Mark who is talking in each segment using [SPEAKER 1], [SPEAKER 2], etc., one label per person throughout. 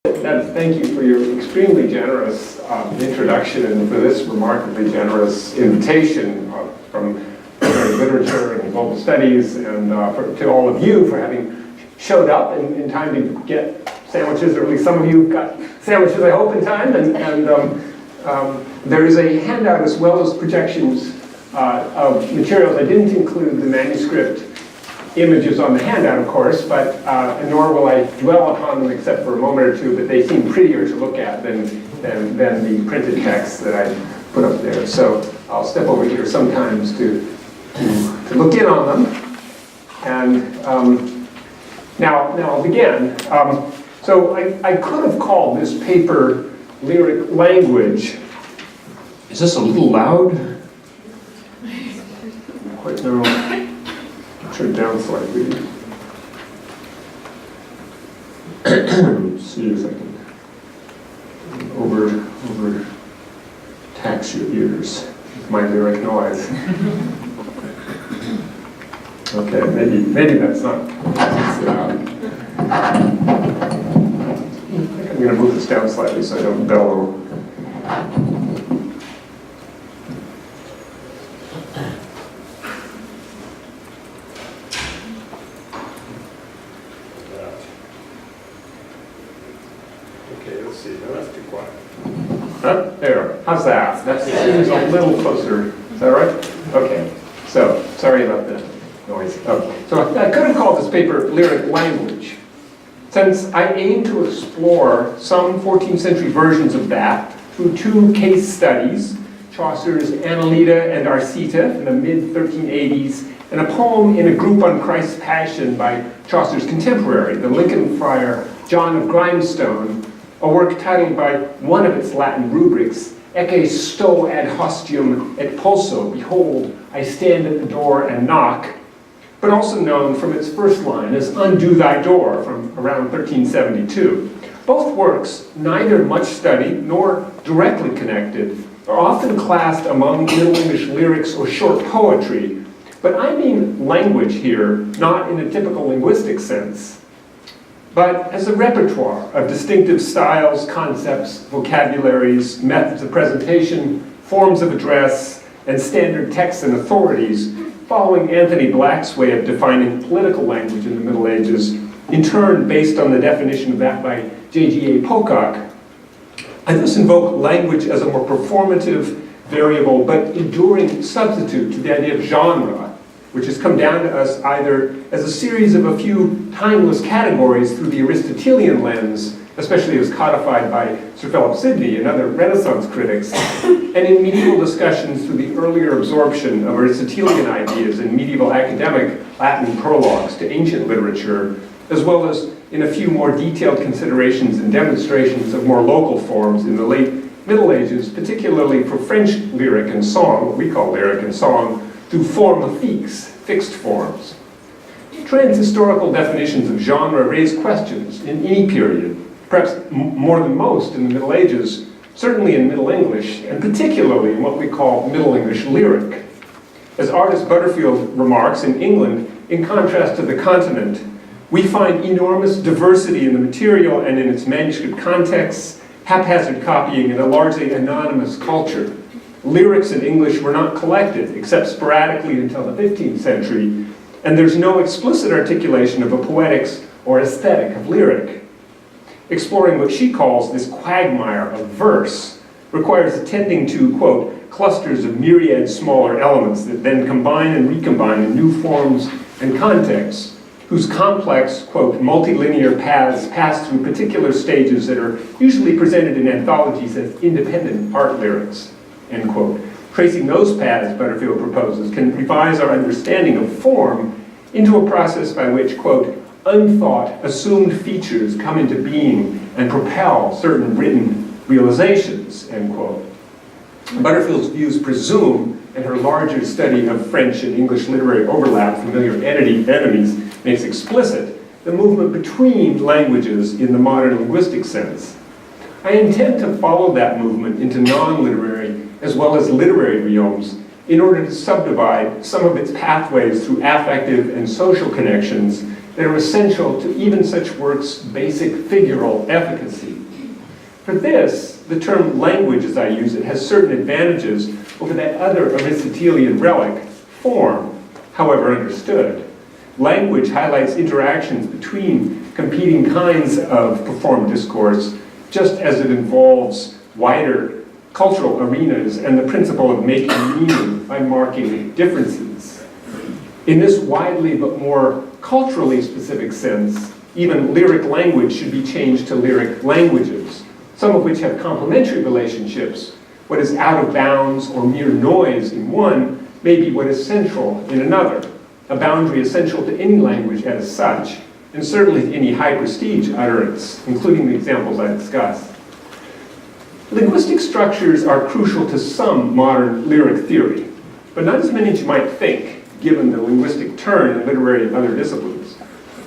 [SPEAKER 1] Thank you for your extremely generous introduction and for this remarkably generous invitation from literature and global studies, and to all of you for having showed up in time to get sandwiches, or at least some of you got sandwiches, I hope, in time. And there is a handout as well as projections of materials. I didn't include the manuscript images on the handout, of course, but nor will I dwell upon them except for a moment or two, but they seem prettier to look at than the printed text that I put up there. So I'll step over here sometimes to look in on them. And now I'll begin. So I could have called this paper Lyric Language. Is this a little loud? Quite no. Turn it down slightly. See if I can over tax your ears with my lyric noise. Okay, maybe that's not so loud. I think I'm going to move this down slightly so I don't bellow. There, how's that? That seems a little closer. Is that right? Okay. So, sorry about the noise. Oh. So I could have called this paper Lyric Language, since I aim to explore some 14th century versions of that through two case studies, Chaucer's Annalita and Arcita in the mid-1380s, and a poem in a group on Christ's Passion by Chaucer's contemporary, the Lincoln friar John of Grindstone, a work titled by one of its Latin rubrics, Ecce sto ad hostium et pulso, behold, I stand at the door and knock, but also known from its first line as Undo Thy Door from around 1372. Both works, neither much studied nor directly connected, are often classed among Middle English lyrics or short poetry, but I mean language here, not in a typical linguistic sense, but as a repertoire of distinctive styles, concepts, vocabularies, methods of presentation, forms of address, and standard texts and authorities, following Anthony Black's way of defining political language in the Middle Ages, in turn based on the definition of that by J.G.A. Pocock. I thus invoke language as a more performative, variable, but enduring substitute to the idea of genre, which has come down to us either as a series of a few timeless categories through the Aristotelian lens, especially as codified by Sir Philip Sidney and other Renaissance critics, and in medieval discussions through the earlier absorption of Aristotelian ideas in medieval academic Latin prologues to ancient literature, as well as in a few more detailed considerations and demonstrations of more local forms in the late Middle Ages, particularly for French lyric and song, what we call lyric and song, through formes fixes, fixed forms. Transhistorical definitions of genre raise questions in any period, perhaps more than most in the Middle Ages, certainly in Middle English, and particularly in what we call Middle English lyric. As artist Butterfield remarks, in England, in contrast to the continent, we find enormous diversity in the material and in its manuscript contexts, haphazard copying, and a largely anonymous culture. Lyrics in English were not collected, except sporadically until the 15th century, and there's no explicit articulation of a poetics or aesthetic of lyric. Exploring what she calls this quagmire of verse requires attending to, quote, clusters of myriad smaller elements that then combine and recombine in new forms and contexts, whose complex, quote, multilinear paths pass through particular stages that are usually presented in anthologies as independent art lyrics. End quote. Tracing those paths, Butterfield proposes, can revise our understanding of form into a process by which, quote, unthought, assumed features come into being and propel certain written realizations, end quote. Butterfield's views presume, and her larger study of French and English literary overlap, familiar enemies, makes explicit the movement between languages in the modern linguistic sense. I intend to follow that movement into non-literary as well as literary realms in order to subdivide some of its pathways through affective and social connections that are essential to even such works' basic figural efficacy. For this, the term language, as I use it, has certain advantages over that other Aristotelian relic, form, however understood. Language highlights interactions between competing kinds of performed discourse, just as it involves wider cultural arenas and the principle of making meaning by marking differences. In this widely but more culturally specific sense, even lyric language should be changed to lyric languages, some of which have complementary relationships. What is out of bounds or mere noise in one may be what is central in another, a boundary essential to any language as such, and certainly to any high prestige utterance, including the examples I discussed. Linguistic structures are crucial to some modern lyric theory, but not as many as you might think, given the linguistic turn in literary and other disciplines,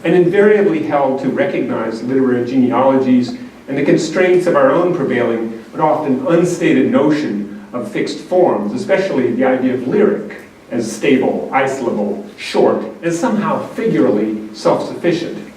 [SPEAKER 1] and invariably held to recognize literary genealogies and the constraints of our own prevailing but often unstated notion of fixed forms, especially the idea of lyric as stable, isolable, short, and somehow figurally self-sufficient.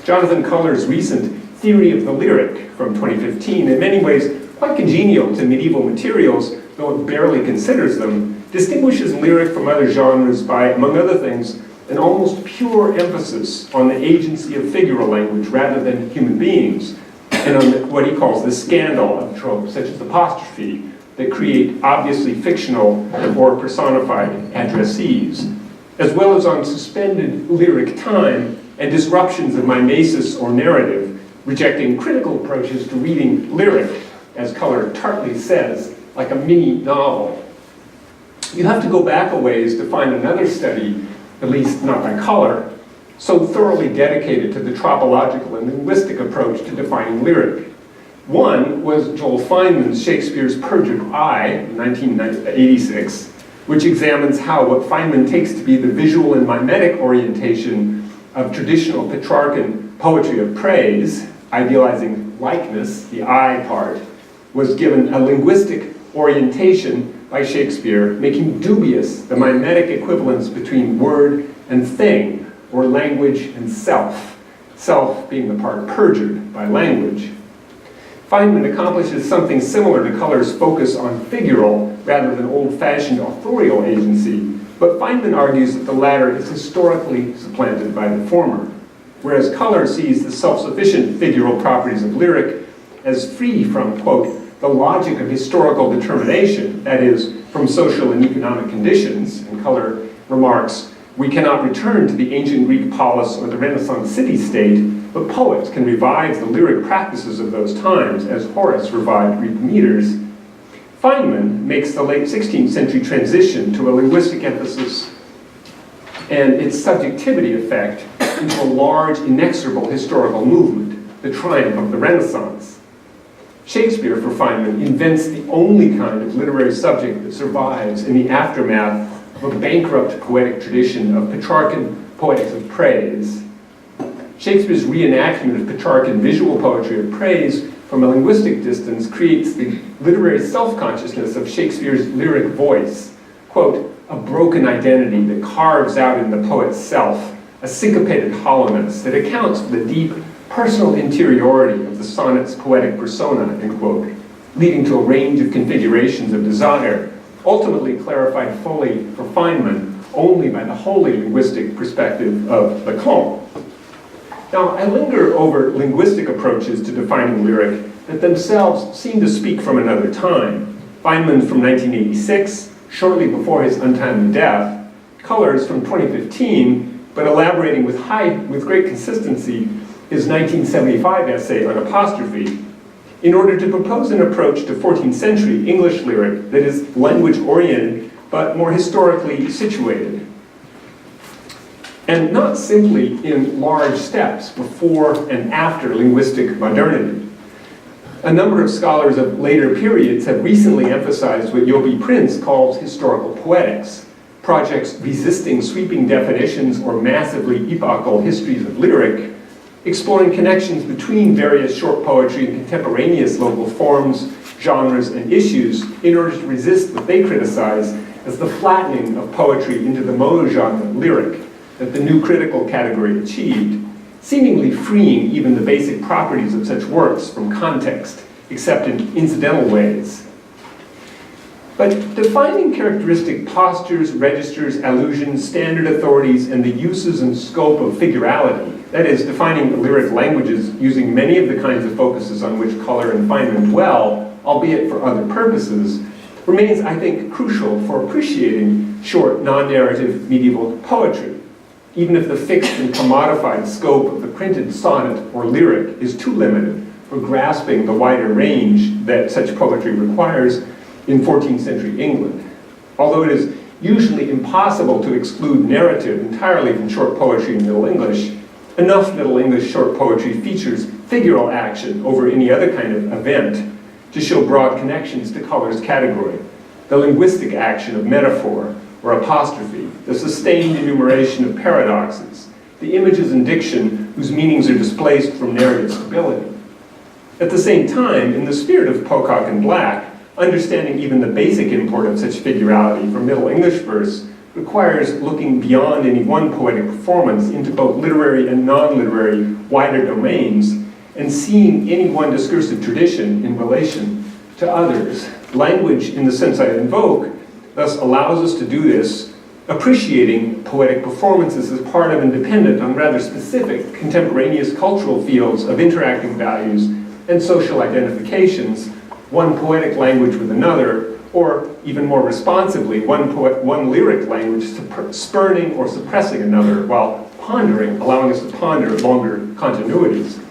[SPEAKER 1] Jonathan Culler's recent Theory of the Lyric from 2015, in many ways quite congenial to medieval materials, though it barely considers them, distinguishes lyric from other genres by, among other things, an almost pure emphasis on the agency of figural language rather than human beings, and on what he calls the scandal of tropes, such as apostrophe, that create obviously fictional or personified addressees, as well as on suspended lyric time and disruptions of mimesis or narrative, rejecting critical approaches to reading lyric, as Culler tartly says, like a mini novel. You have to go back a ways to find another study, at least not by Culler, so thoroughly dedicated to the tropological and linguistic approach to defining lyric. One was Joel Feynman's Shakespeare's Perjured Eye, in 1986, which examines how what Feynman takes to be the visual and mimetic orientation of traditional Petrarchan poetry of praise, idealizing likeness, the I part, was given a linguistic orientation by Shakespeare, making dubious the mimetic equivalence between word and thing, or language and self, self being the part perjured by language. Feynman accomplishes something similar to Culler's focus on figural rather than old-fashioned authorial agency, but Feynman argues that the latter is historically supplanted by the former, whereas Culler sees the self-sufficient figural properties of lyric as free from, quote, the logic of historical determination, that is, from social and economic conditions, and Culler remarks, we cannot return to the ancient Greek polis or the Renaissance city-state, but poets can revive the lyric practices of those times, as Horace revived Greek meters. Feynman makes the late 16th century transition to a linguistic emphasis and its subjectivity effect into a large, inexorable historical movement, the triumph of the Renaissance. Shakespeare, for Feynman, invents the only kind of literary subject that survives in the aftermath of a bankrupt poetic tradition of Petrarchan poetics of praise. Shakespeare's reenactment of Petrarchan visual poetry of praise from a linguistic distance creates the literary self-consciousness of Shakespeare's lyric voice, quote, a broken identity that carves out in the poet's self a syncopated hollowness that accounts for the deep personal interiority of the sonnet's poetic persona, end quote, leading to a range of configurations of desire, ultimately clarified fully for Feynman only by the wholly linguistic perspective of Lacan. Now, I linger over linguistic approaches to defining lyric that themselves seem to speak from another time. Feynman's from 1986, shortly before his untimely death. Culler's from 2015, but elaborating with great consistency his 1975 essay on apostrophe, in order to propose an approach to 14th century English lyric that is language-oriented, but more historically situated. And not simply in large steps before and after linguistic modernity. A number of scholars of later periods have recently emphasized what Yobi Prince calls historical poetics, projects resisting sweeping definitions or massively epochal histories of lyric, exploring connections between various short poetry and contemporaneous local forms, genres, and issues in order to resist what they criticize as the flattening of poetry into the monogenre lyric, that the new critical category achieved, seemingly freeing even the basic properties of such works from context, except in incidental ways. But defining characteristic postures, registers, allusions, standard authorities, and the uses and scope of figurality, that is, defining lyric languages using many of the kinds of focuses on which color and Feynman dwell, albeit for other purposes, remains, I think, crucial for appreciating short, non-narrative medieval poetry, even if the fixed and commodified scope of the printed sonnet or lyric is too limited for grasping the wider range that such poetry requires in 14th century England. Although it is usually impossible to exclude narrative entirely from short poetry in Middle English, enough Middle English short poetry features figural action over any other kind of event to show broad connections to color's category, the linguistic action of metaphor or apostrophe, the sustained enumeration of paradoxes, the images and diction whose meanings are displaced from narrative stability. At the same time, in the spirit of Pocock and Black, understanding even the basic import of such figurality for Middle English verse requires looking beyond any one poetic performance into both literary and non-literary wider domains and seeing any one discursive tradition in relation to others. Language, in the sense I invoke, thus allows us to do this, appreciating poetic performances as part of and dependent on rather specific contemporaneous cultural fields of interacting values and social identifications, one poetic language with another, or even more responsively, one lyric language spurning or suppressing another while pondering, allowing us to ponder longer continuities.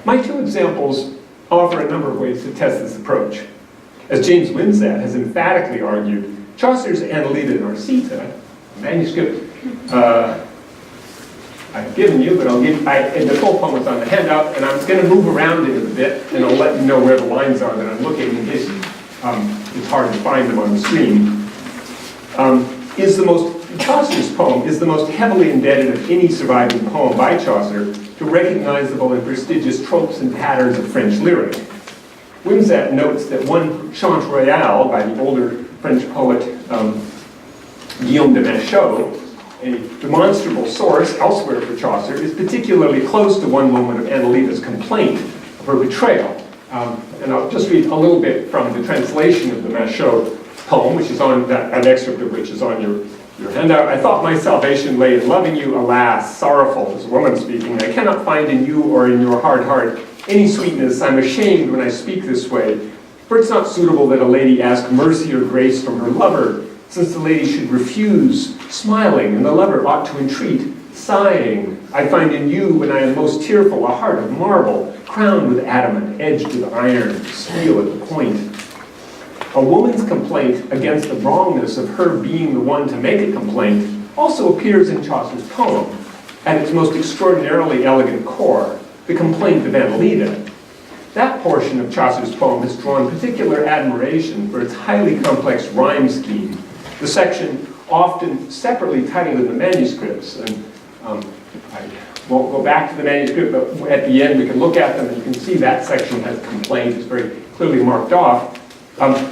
[SPEAKER 1] My two examples offer a number of ways to test this approach. As James Wimsatt has emphatically argued, Chaucer's Annalita Narcita, manuscript I've given you, but and the full poem is on the handout, and I'm going to move around it a bit, and I'll let you know where the lines are that I'm looking in case it's hard to find them on the screen. Chaucer's poem is the most heavily indebted of any surviving poem by Chaucer to recognizable and prestigious tropes and patterns of French lyric. Wimsatt notes that one Chant Royal by the older French poet Guillaume de Machaut, a demonstrable source elsewhere for Chaucer, is particularly close to one moment of Annalita's complaint of her betrayal. And I'll just read a little bit from the translation of the Machaut poem, which is on an excerpt of which is on your handout. I thought my salvation lay in loving you, alas, sorrowful, as a woman speaking. I cannot find in you or in your hard heart any sweetness. I'm ashamed when I speak this way, for it's not suitable that a lady ask mercy or grace from her lover, since the lady should refuse, smiling, and the lover ought to entreat, sighing. I find in you, when I am most tearful, a heart of marble, crowned with adamant, edged with iron, steel at the point. A woman's complaint against the wrongness of her being the one to make a complaint also appears in Chaucer's poem, at its most extraordinarily elegant core, the complaint of Annalita. That portion of Chaucer's poem has drawn particular admiration for its highly complex rhyme scheme, the section often separately titled in the manuscripts. And I won't go back to the manuscript, but at the end we can look at them and you can see that section has complaint, it's very clearly marked off,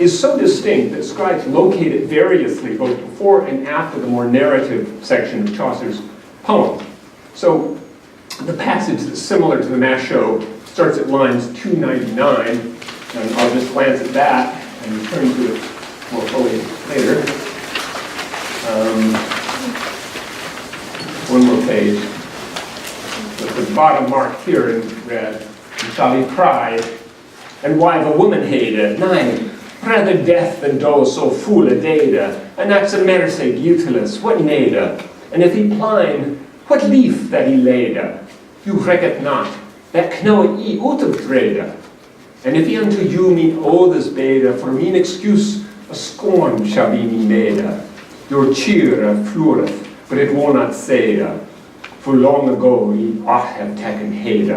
[SPEAKER 1] is so distinct that scribes locate it variously both before and after the more narrative section of Chaucer's poem. So the passage that's similar to the Machaut starts at lines 299, and I'll just glance at that and return to it more fully later. One more page. With the bottom marked here in red, shall he cry, and why the woman hated, nay, rather death than do so fool a data, and that's a mercy guiltless, what nada, and if he pline, what leaf that he laida, you reck it not, that knowe ye out of trada, and if he unto you mean owe this beda, for mean excuse a scorn shall be me made, your cheer floureth, but it will not say, for long ago ye ought have taken heed.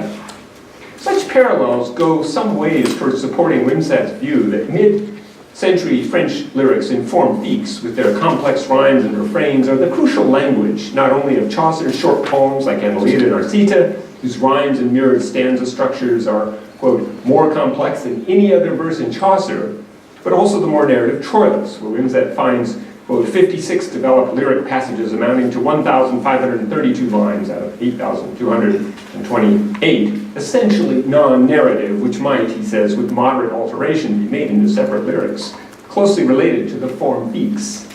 [SPEAKER 1] Such parallels go some ways towards supporting Wimsatt's view that mid-century French lyrics in forme fixe, with their complex rhymes and refrains, are the crucial language not only of Chaucer's short poems like Annalita and Narcita, whose rhymes and mirrored stanza structures are, quote, more complex than any other verse in Chaucer, but also the more narrative Troilus, where Wimsatt finds quote, 56 developed lyric passages amounting to 1,532 lines out of 8,228, essentially non-narrative, which might, he says, with moderate alteration be made into separate lyrics, closely related to the form fixe.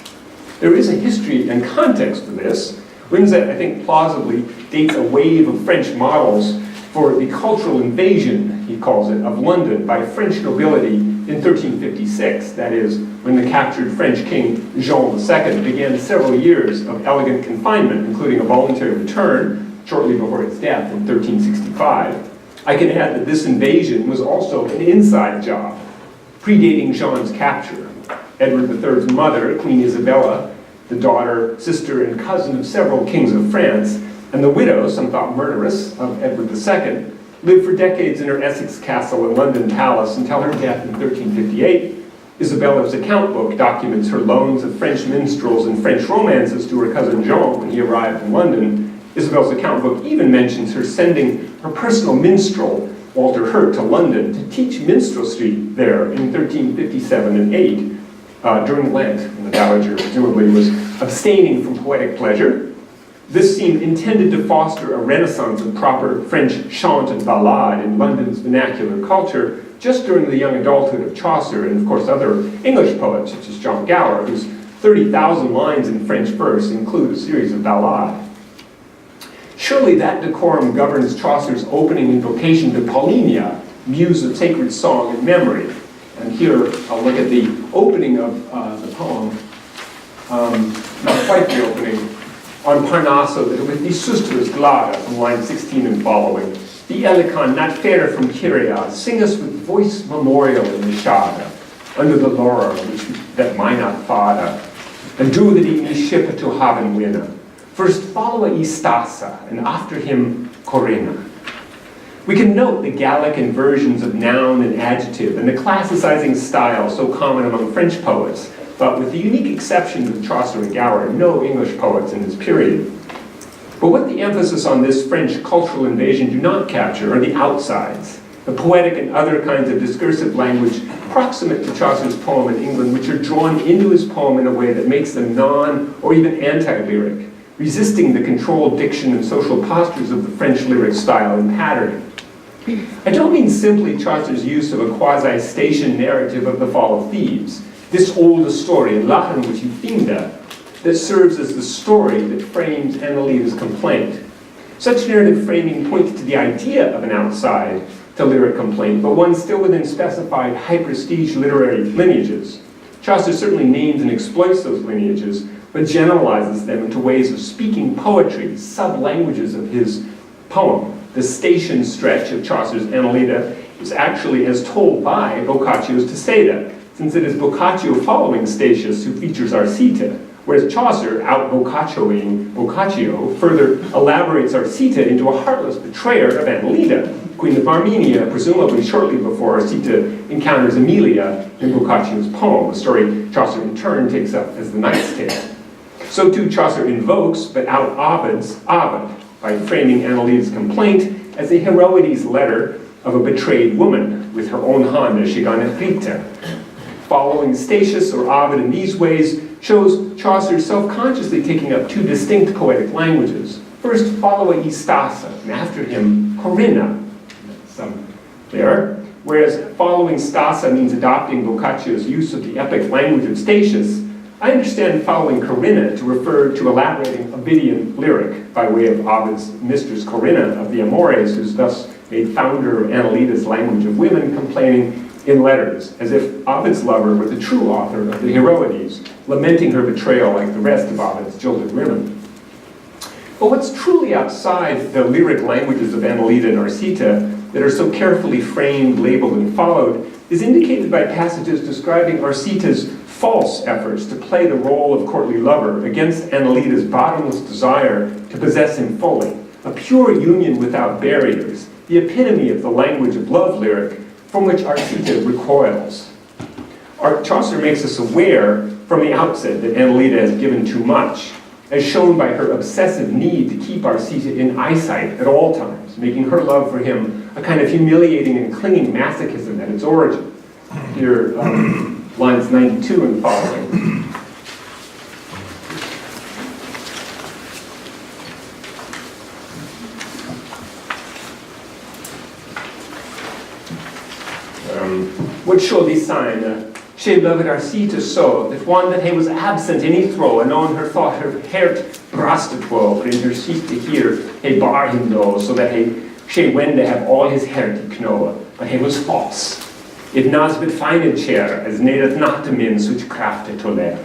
[SPEAKER 1] There is a history and context to this. Winzet, I think, plausibly dates a wave of French models for the cultural invasion, he calls it, of London by French nobility in 1356. That is, when the captured French king Jean II began several years of elegant confinement, including a voluntary return shortly before his death in 1365. I can add that this invasion was also an inside job, predating Jean's capture. Edward III's mother, Queen Isabella, the daughter, sister, and cousin of several kings of France, and the widow, some thought murderess, of Edward II, lived for decades in her Essex castle and London palace until her death in 1358. Isabella's account book documents her loans of French minstrels and French romances to her cousin Jean when he arrived in London. Isabel's account book even mentions her sending her personal minstrel, Walter Hurt, to London to teach minstrelsy there in 1357 and 8. During Lent, when the Dowager presumably was abstaining from poetic pleasure. This seemed intended to foster a renaissance of proper French chant and ballade in London's vernacular culture just during the young adulthood of Chaucer and, of course, other English poets such as John Gower, whose 30,000 lines in French verse include a series of ballades. Surely that decorum governs Chaucer's opening invocation to Paulinia, muse of sacred song and memory. And here, I'll look at the opening of the poem, not quite the opening, on Parnasso, that with the Sustras glada, from line 16 and following, the Elikon, not fair from Kyria, sing us with voice memorial in the Shada, under the laurel which that minot fada, and do that he ship to haven winna. First follow Istasa, and after him Corinna. We can note the Gallic inversions of noun and adjective and the classicizing style so common among French poets, but with the unique exceptions of Chaucer and Gower, no English poets in this period. But what the emphasis on this French cultural invasion do not capture are the outsides, the poetic and other kinds of discursive language proximate to Chaucer's poem in England, which are drawn into his poem in a way that makes them non- or even anti-lyric, resisting the controlled diction and social postures of the French lyric style and pattern. I don't mean simply Chaucer's use of a quasi-station narrative of the fall of Thebes, this old story, Lachen which Finda, that serves as the story that frames Annalida's complaint. Such narrative framing points to the idea of an outside to lyric complaint, but one still within specified high-prestige literary lineages. Chaucer certainly names and exploits those lineages, but generalizes them into ways of speaking poetry, sub-languages of his poem. The station stretch of Chaucer's Annalida is actually as told by Boccaccio's Teseda, since it is Boccaccio following Statius who features Arcita, whereas Chaucer, out-Boccacccioing Boccaccio, further elaborates Arcita into a heartless betrayer of Annalida, Queen of Armenia, presumably shortly before Arcita encounters Emilia in Boccaccio's poem, a story Chaucer in turn takes up as the Knight's Tale. So too Chaucer invokes, but out-Ovids, Ovid, by framing Annalida's complaint as a Heroides letter of a betrayed woman with her own hand as Shiganacrita. Following Statius or Ovid in these ways shows Chaucer self-consciously taking up two distinct poetic languages. First, follow Istasa, and after him, Corinna. Some there. Whereas following Stasa means adopting Boccaccio's use of the epic language of Statius, I understand following Corinna to refer to elaborating Ovidian lyric by way of Ovid's mistress Corinna of the Amores, who's thus made founder of Annalida's language of women, complaining in letters, as if Ovid's lover were the true author of the Heroides, lamenting her betrayal like the rest of Ovid's jilted women. But what's truly outside the lyric languages of Annalida and Arcita that are so carefully framed, labeled, and followed is indicated by passages describing Arcita's false efforts to play the role of courtly lover against Annalida's bottomless desire to possess him fully, a pure union without barriers, the epitome of the language of love lyric from which Arcita recoils. Chaucer makes us aware from the outset that Annalida has given too much, as shown by her obsessive need to keep Arcita in eyesight at all times, making her love for him a kind of humiliating and clinging masochism at its origin. Here, lines 92 and following. would show this sign, she loved Arsita so, that one that he was absent any throw, and on her thought her heart brasted woe, for in her seat to hear, he bar him though, so that she wend to have all his heart to know, but he was false. It nas but fine chair, as needeth not to men such crafty to lear.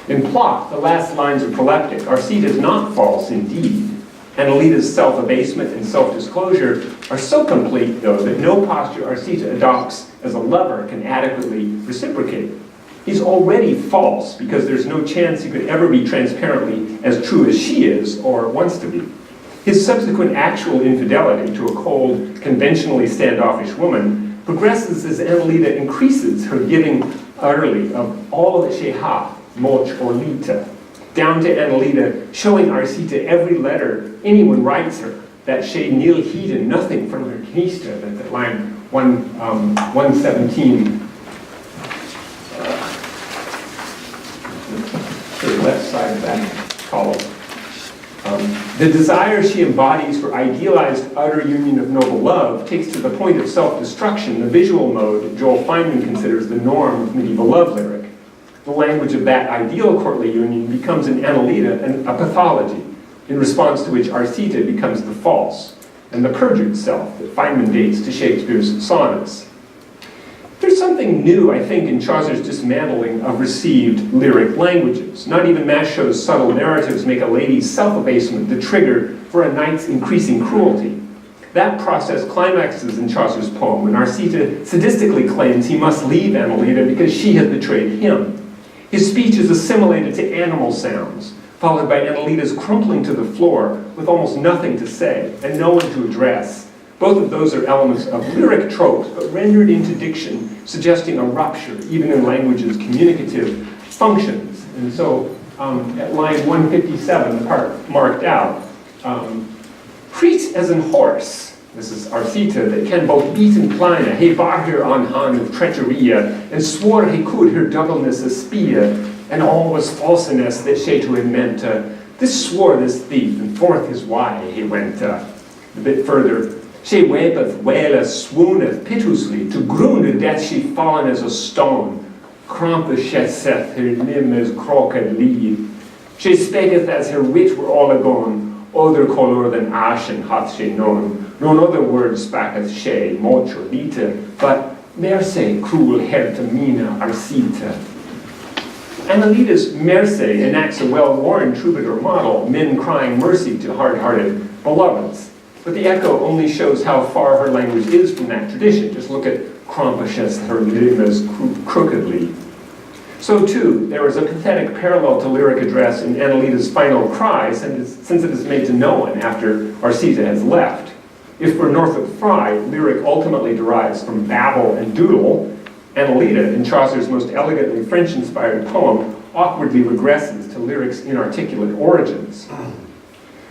[SPEAKER 1] In plot, the last lines are proleptic. Arsita is not false indeed. Annalita's self-abasement and self-disclosure are so complete, though, that no posture Arsita adopts as a lover can adequately reciprocate. He's already false because there's no chance he could ever be transparently as true as she is or wants to be. His subsequent actual infidelity to a cold, conventionally standoffish woman progresses as Annalita increases her giving utterly of all that she hath, moch or lita, down to Annalita showing Arsita every letter anyone writes her, that she nil heeded nothing from her knister, that line 117, the left side of that column. The desire she embodies for idealized utter union of noble love takes to the point of self-destruction the visual mode that Joel Feynman considers the norm of medieval love lyric. The language of that ideal courtly union becomes in Annalita a pathology, in response to which Arsita becomes the false, and the perjured self that Feynman dates to Shakespeare's sonnets. There's something new, I think, in Chaucer's dismantling of received lyric languages. Not even Mashow's subtle narratives make a lady's self-abasement the trigger for a knight's increasing cruelty. That process climaxes in Chaucer's poem when Arsita sadistically claims he must leave Annalita because she has betrayed him. His speech is assimilated to animal sounds, followed by Annalita's crumpling to the floor with almost nothing to say and no one to address. Both of those are elements of lyric tropes, but rendered into diction, suggesting a rupture, even in language's communicative functions. And so, at line 157, the part marked out, preach as an horse, this is Arsita, that can both beat and pline, he bar her on hand of treacheria, and swore he could her doubleness espia, and all was falseness that she to him meant. This swore this thief, and forth his why he went. A bit further, she weepeth, waileth, swooneth piteously, to ground to death she fallen as a stone. Krampus she saith, her limb as crooked lead. She spaketh as her wit were all agone, other colour than ashen hath she known. None other word spaketh she, moch or lita, but mercy, cruel Hertamina Arsita. Annalita's mercy enacts a well-worn troubadour model, men crying mercy to hard-hearted beloveds. But the echo only shows how far her language is from that tradition. Just look at Krampus's her limb as crookedly. So too, there is a pathetic parallel to lyric address in Annalita's final cry, since it is made to no one after Arsita has left. If for Northrop Frye, lyric ultimately derives from babble and doodle, Annalita, in Chaucer's most elegantly French-inspired poem, awkwardly regresses to lyric's inarticulate origins.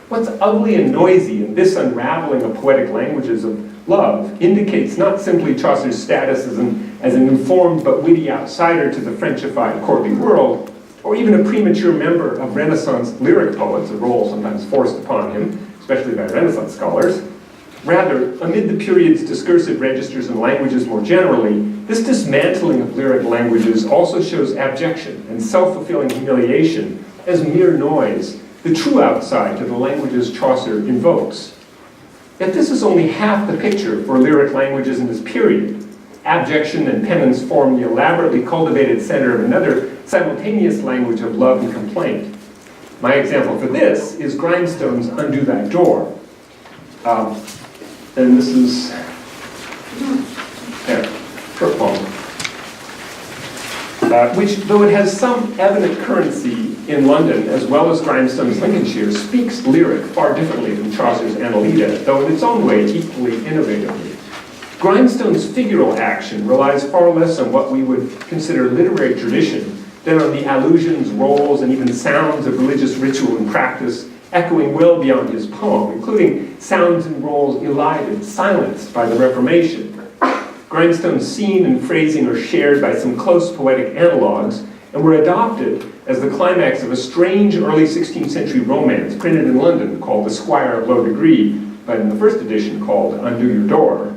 [SPEAKER 1] What's ugly and noisy in this unraveling of poetic languages of love indicates not simply Chaucer's status as an informed but witty outsider to the Frenchified courtly world, or even a premature member of Renaissance lyric poets, a role sometimes forced upon him, especially by Renaissance scholars. Rather, amid the period's discursive registers and languages more generally, this dismantling of lyric languages also shows abjection and self-fulfilling humiliation as mere noise, the true outside to the languages Chaucer invokes. Yet this is only half the picture for lyric languages in this period. Abjection and penance form the elaborately cultivated center of another simultaneous language of love and complaint. My example for this is Grindstone's Undo That Door. And this is, short poem. Which, though it has some evident currency in London, as well as Grindstone's Lincolnshire, speaks lyric far differently from Chaucer's Annalita, though in its own way equally innovatively. Grindstone's figural action relies far less on what we would consider literary tradition than on the allusions, roles, and even sounds of religious ritual and practice echoing well beyond his poem, including sounds and roles elided, silenced by the Reformation. Grindstone's scene and phrasing are shared by some close poetic analogues and were adopted as the climax of a strange early 16th century romance printed in London called The Squire of Low Degree, but in the first edition called Undo Your Door.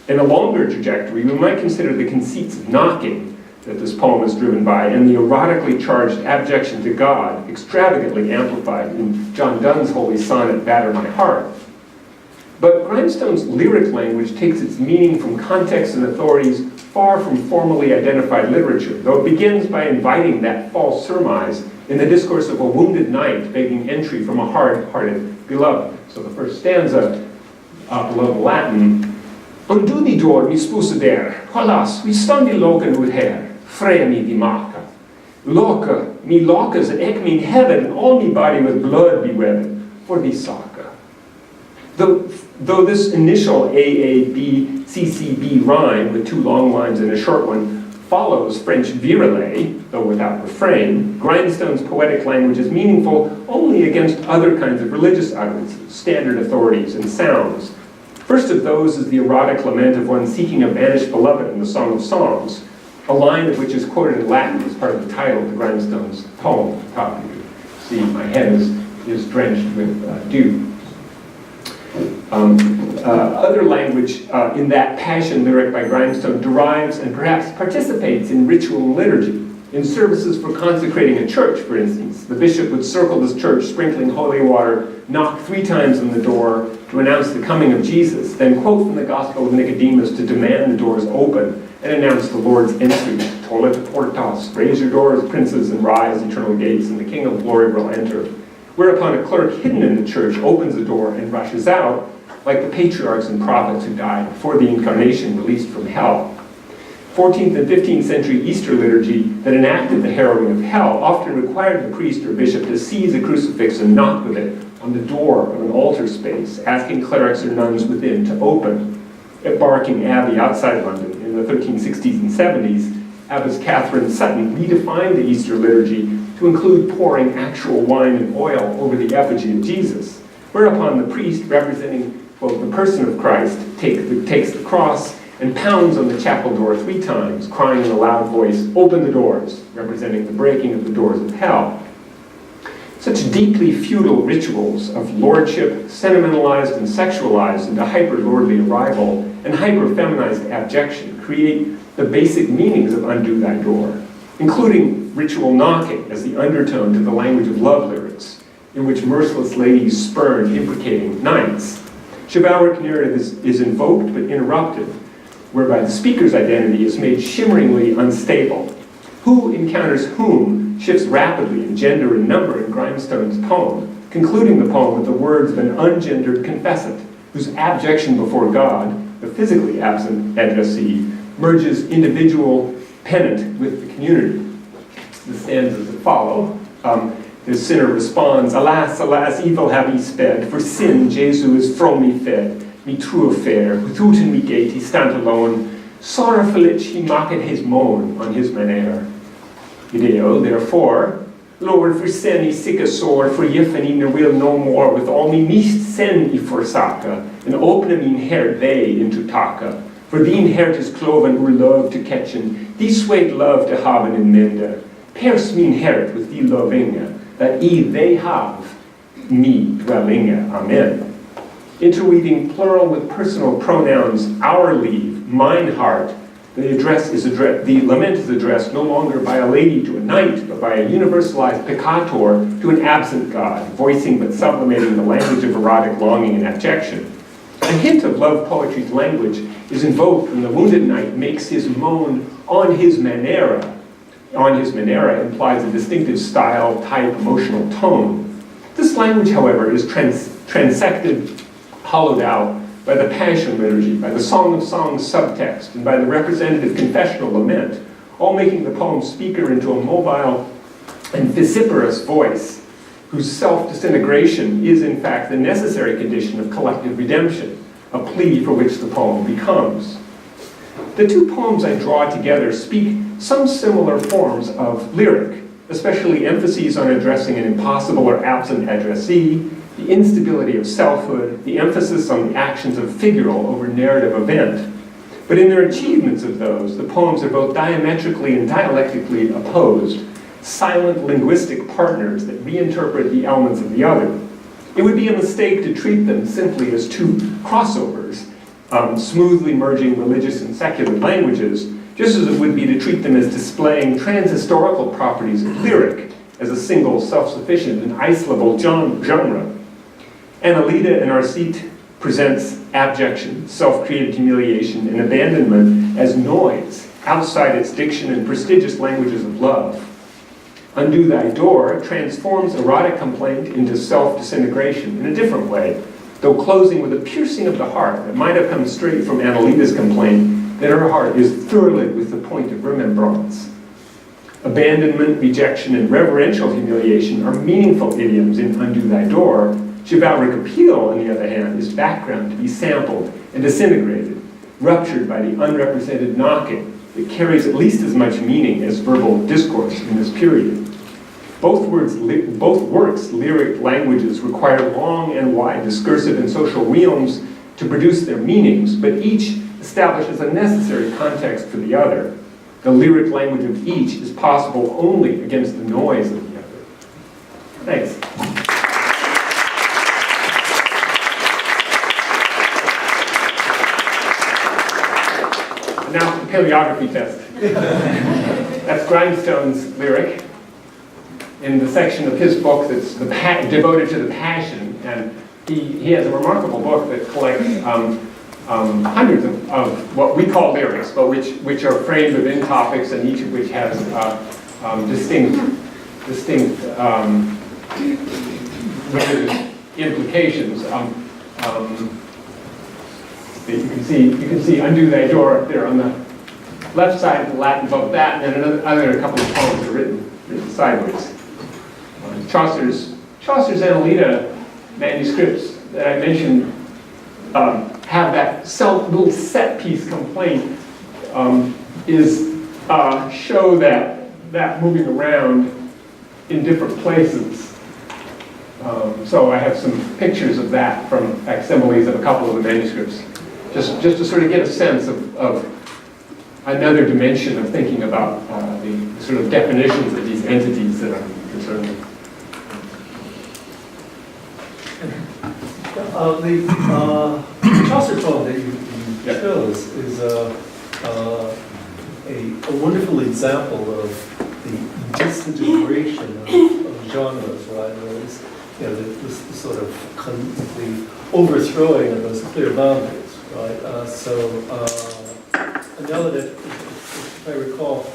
[SPEAKER 1] In a longer trajectory, we might consider the conceits of knocking that this poem is driven by, and the erotically charged abjection to God, extravagantly amplified in John Donne's holy sonnet, Batter My Heart. But Grindstone's lyric language takes its meaning from context and authorities far from formally identified literature, though it begins by inviting that false surmise in the discourse of a wounded knight begging entry from a hard-hearted beloved. So the first stanza, below the Latin, Undo die door, mi spouse der, Halas, vi stand i loken ut her, freya mi di maka. Loka, mi lokas, and ek min heaven, and all me body with blood be webbed, for thee saka. Though this initial AAB-CCB rhyme, with two long lines and a short one, follows French virelay, though without refrain, Grindstone's poetic language is meaningful only against other kinds of religious utterances, standard authorities, and sounds. First of those is the erotic lament of one seeking a vanished beloved in the Song of Songs, a line of which is quoted in Latin as part of the title of Grindstone's poem. Top of you see, my head is drenched with dew. Other language in that passion lyric by Grindstone derives and perhaps participates in ritual and liturgy. In services for consecrating a church, for instance, the bishop would circle this church, sprinkling holy water, knock 3 times on the door to announce the coming of Jesus, then quote from the Gospel of Nicodemus to demand the doors open and announce the Lord's entry. Tolle portas, raise your doors, princes, and rise, eternal gates, and the King of glory will enter. Whereupon a clerk hidden in the church opens the door and rushes out, like the patriarchs and prophets who died before the incarnation, released from hell. 14th and 15th century Easter liturgy that enacted the harrowing of hell often required the priest or bishop to seize a crucifix and knock with it on the door of an altar space, asking clerics or nuns within to open. At Barking Abbey outside London in the 1360s and 70s, Abbess Catherine Sutton redefined the Easter liturgy to include pouring actual wine and oil over the effigy of Jesus, whereupon the priest, representing, well, the person of Christ, takes the cross and pounds on the chapel door 3 times, crying in a loud voice, "Open the doors," representing the breaking of the doors of hell. Such deeply feudal rituals of lordship, sentimentalized and sexualized into hyper-lordly arrival and hyper-feminized abjection, create the basic meanings of Undo Thy Door, including ritual knocking as the undertone to the language of love lyrics, in which merciless ladies spurn imprecating knights. Chivalric narrative is invoked but interrupted, whereby the speaker's identity is made shimmeringly unstable. Who encounters whom shifts rapidly in gender and number in Grindstone's poem, concluding the poem with the words of an ungendered confessant, whose abjection before God, the physically absent addressee, merges individual penitent with the community. The stanzas that follow, the sinner responds, "Alas, alas, evil have ye sped, for sin Jesu is from me fed. Me true affair, withouten me gate he stand alone, sorrowfully he maketh his moan on his manner. Ideo, therefore, Lord, for sin he sick a sore, for if and he will no more, with all me meest sin he forsaka, and opene mine hert they into taka. For thine hert is cloven ur love to catchen, thee sweet love to haben in mende. Pierce mine hert with thee lovinge, that I they have me dwellinge. Amen. Interweaving plural with personal pronouns, our leave, mine heart, the lament is addressed no longer by a lady to a knight, but by a universalized peccator to an absent God, voicing but sublimating the language of erotic longing and abjection. A hint of love poetry's language is invoked when the wounded knight makes his moan on his manera. On his manera implies a distinctive style, type, emotional tone. This language, however, is transected, hollowed out by the Passion liturgy, by the Song of Songs subtext, and by the representative confessional lament, all making the poem's speaker into a mobile and vociferous voice, whose self-disintegration is in fact the necessary condition of collective redemption, a plea for which the poem becomes. The 2 poems I draw together speak some similar forms of lyric, especially emphases on addressing an impossible or absent addressee, the instability of selfhood, the emphasis on the actions of figural over narrative event. But in their achievements of those, the poems are both diametrically and dialectically opposed, silent linguistic partners that reinterpret the elements of the other. It would be a mistake to treat them simply as 2 crossovers, smoothly merging religious and secular languages, just as it would be to treat them as displaying transhistorical properties of lyric as a single, self-sufficient, and isolable genre. Annalita in our seat presents abjection, self-created humiliation, and abandonment as noise outside its diction and prestigious languages of love. Undo Thy Door transforms erotic complaint into self-disintegration in a different way, though closing with a piercing of the heart that might have come straight from Annalita's complaint that her heart is thrilled with the point of remembrance. Abandonment, rejection, and reverential humiliation are meaningful idioms in Undo Thy Door. Chivalric appeal, on the other hand, is background to be sampled and disintegrated, ruptured by the unrepresented knocking that carries at least as much meaning as verbal discourse in this period. Both works' lyric languages require long and wide discursive and social realms to produce their meanings, but each establishes a necessary context for the other. The lyric language of each is possible only against the noise of the other. Thanks. Now, the paleography test. That's Grindstone's lyric in the section of his book that's devoted to the Passion. And he has a remarkable book that collects hundreds of what we call lyrics, but which are framed within topics, and each of which has distinct implications. You can see Undo Thy Door up there on the left side of the Latin above that, and then a couple of poems are written sideways. Chaucer's Annalita manuscripts that I mentioned have that little set piece complaint show that moving around in different places. So I have some pictures of that from facsimiles of a couple of the manuscripts. Just to sort of get a sense of another dimension of thinking about the sort of definitions of these entities that I'm concerned with.
[SPEAKER 2] The Chaucer poem that you chose is a wonderful example of the disintegration of genres, right? The sort of the overthrowing of those clear boundaries. Right, Annalita, if I recall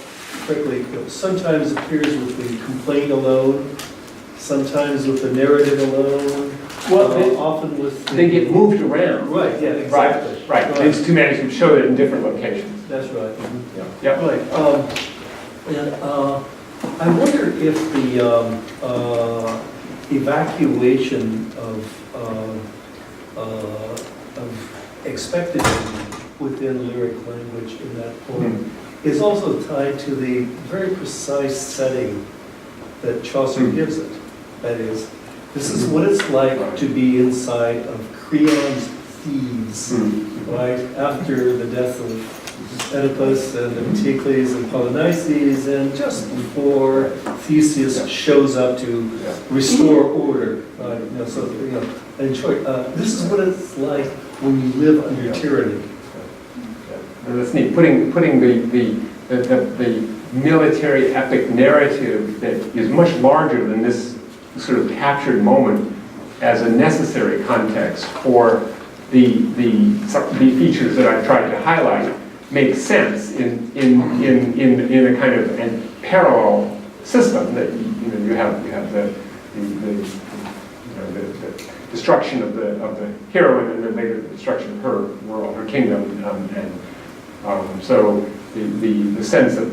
[SPEAKER 2] correctly, sometimes appears with the complaint alone, sometimes with the narrative alone.
[SPEAKER 1] Well,
[SPEAKER 2] often with
[SPEAKER 1] they get moved around.
[SPEAKER 2] Right. Yeah. Exactly.
[SPEAKER 1] Right. These two manuscripts show it in different locations.
[SPEAKER 2] That's right. Mm-hmm.
[SPEAKER 1] Yeah.
[SPEAKER 2] Right. I wonder if the evacuation of expected within lyric language in that poem is also tied to the very precise setting that Chaucer gives it. That is, this is what it's like to be inside of Creon's thieves, right? After the death of Oedipus and Eteocles and Polynices, and just before Theseus shows up to restore order. In short, this is what it's like when you live under tyranny.
[SPEAKER 1] And that's neat. Putting the military epic narrative that is much larger than this sort of captured moment as a necessary context for the features that I've tried to highlight makes sense in a kind of parallel system that you have the destruction of the heroine and then later the destruction of her world, her kingdom, so the sense of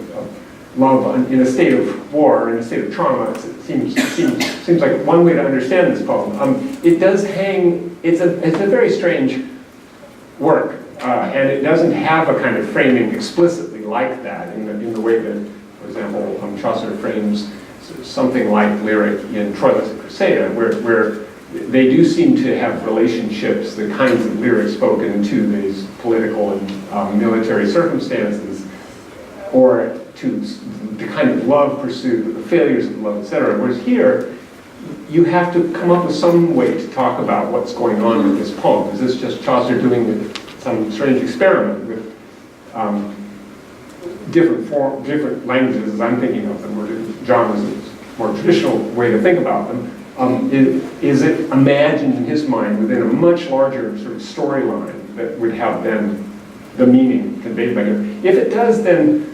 [SPEAKER 1] love in a state of war, in a state of trauma, it seems like one way to understand this poem. It does hang. It's a very strange work, and it doesn't have a kind of framing explicitly like that in the way that, for example, Chaucer frames something like lyric in Troilus and Cressida, where they do seem to have relationships, the kinds of lyrics spoken to these political and military circumstances, or to the kind of love pursued, the failures of love, etc. Whereas here, you have to come up with some way to talk about what's going on with this poem. Is this just Chaucer doing some strange experiment with different languages as I'm thinking of them, or different genres, a more traditional way to think about them, is it imagined in his mind within a much larger sort of storyline that would have then the meaning conveyed by him. If it does, then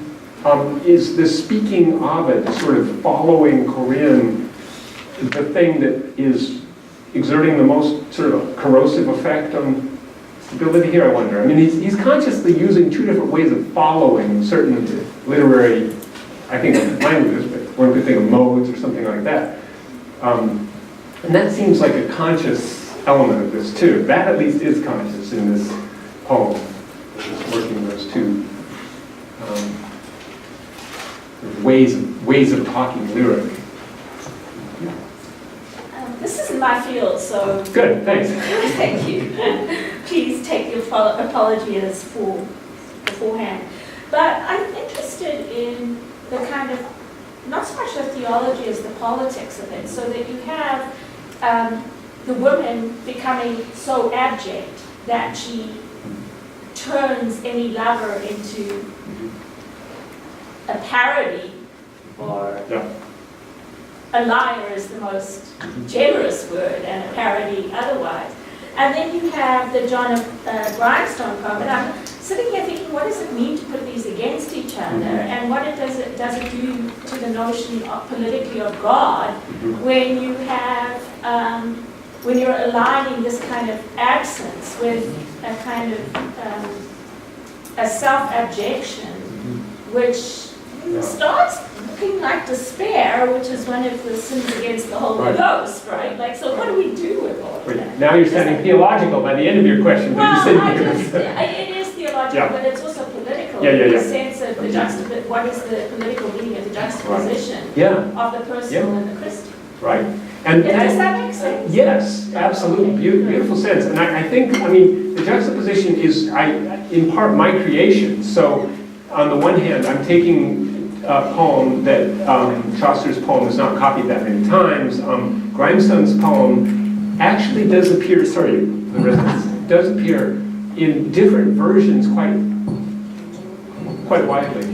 [SPEAKER 1] is the speaking of it, sort of following Corinne, the thing that is exerting the most sort of corrosive effect on stability here, I wonder. I mean, he's consciously using two different ways of following certain literary, I think, languages, but one could think of modes or something like that. And that seems like a conscious element of this too. That at least is conscious in this poem, working those two ways of talking lyric.
[SPEAKER 3] This isn't my field, so...
[SPEAKER 1] Good, thanks.
[SPEAKER 3] Thank you. Please take your apology as beforehand. But I'm interested in the kind of, not so much the theology as the politics of it, so that you have the woman becoming so abject that she turns any lover into a parody, or a liar is the most generous word, and a parody otherwise. And then you have the John Grindstone poem, and I'm sitting here thinking, what does it mean to put these against each other, and what does it do to the notion of politically of God when you have when you're aligning this kind of absence with a kind of a self-abjection, which starts looking like despair, which is one of the sins against the Holy Ghost, right? Like, so what do we do with all of that?
[SPEAKER 1] Now you're sounding theological by the end of your question.
[SPEAKER 3] Well, it is theological, but it's also political in the sense of the what is the political meaning of the juxtaposition of the personal and the Christian.
[SPEAKER 1] Right.
[SPEAKER 3] Does that make sense?
[SPEAKER 1] Yes, absolutely. Beautiful sense. And I think, I mean, the juxtaposition is, in part, my creation. So, on the one hand, I'm taking a poem that Chaucer's poem is not copied that many times. Grindstone's poem actually does appear, does appear in different versions quite widely.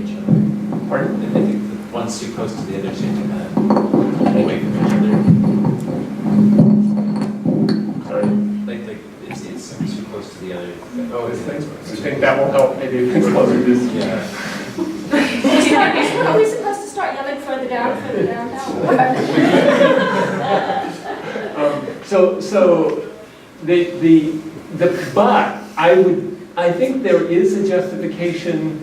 [SPEAKER 1] Pardon?
[SPEAKER 4] I think one's too close to the other, changing that away from each other.
[SPEAKER 1] Sorry.
[SPEAKER 4] Like it's too close to the other.
[SPEAKER 1] Oh, this thing. I think that will help. Maybe if it's closer to this.
[SPEAKER 4] Yeah.
[SPEAKER 3] Are we supposed to start yelling further down?
[SPEAKER 1] But I think there is a justification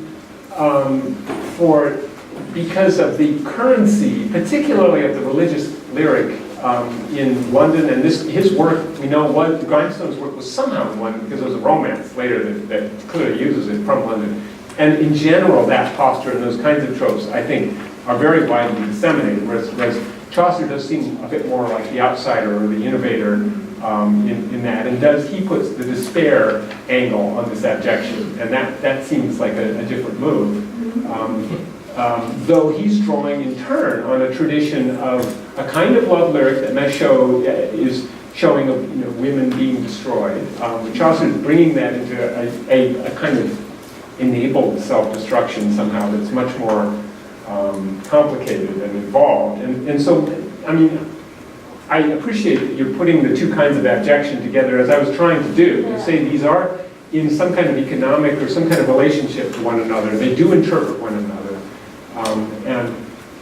[SPEAKER 1] because of the currency, particularly of the religious lyric in London, and his work, we know Grindstone's work was somehow in London because there was a romance later that clearly uses it from London. And in general, that posture and those kinds of tropes, I think, are very widely disseminated, whereas Chaucer does seem a bit more like the outsider or the innovator in that, and he puts the despair angle on this abjection, and that seems like a different move. Though he's drawing in turn on a tradition of a kind of love lyric that Michaud is showing of women being destroyed. Chaucer's bringing that into a kind of enabled self-destruction somehow that's much more complicated and involved. And so, I mean, I appreciate that you're putting the two kinds of abjection together, as I was trying to do, to say these are in some kind of economic or some kind of relationship to one another. They do interpret one another. And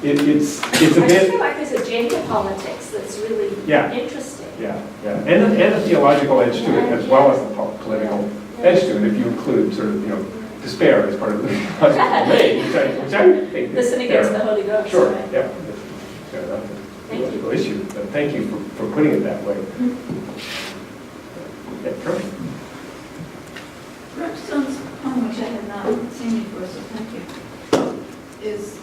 [SPEAKER 1] it's a bit...
[SPEAKER 3] I just feel like there's a gender politics that's really interesting.
[SPEAKER 1] And a theological edge to it, as well as the political edge to it, if you include sort of, despair as part of the theological main, which I think
[SPEAKER 3] the sin against the Holy Ghost.
[SPEAKER 1] Sure,
[SPEAKER 3] right?
[SPEAKER 1] That's a
[SPEAKER 3] Thank you.
[SPEAKER 1] issue, but thank you for putting it that way.
[SPEAKER 5] Grindstone's poem, which I have not seen before, so thank you, is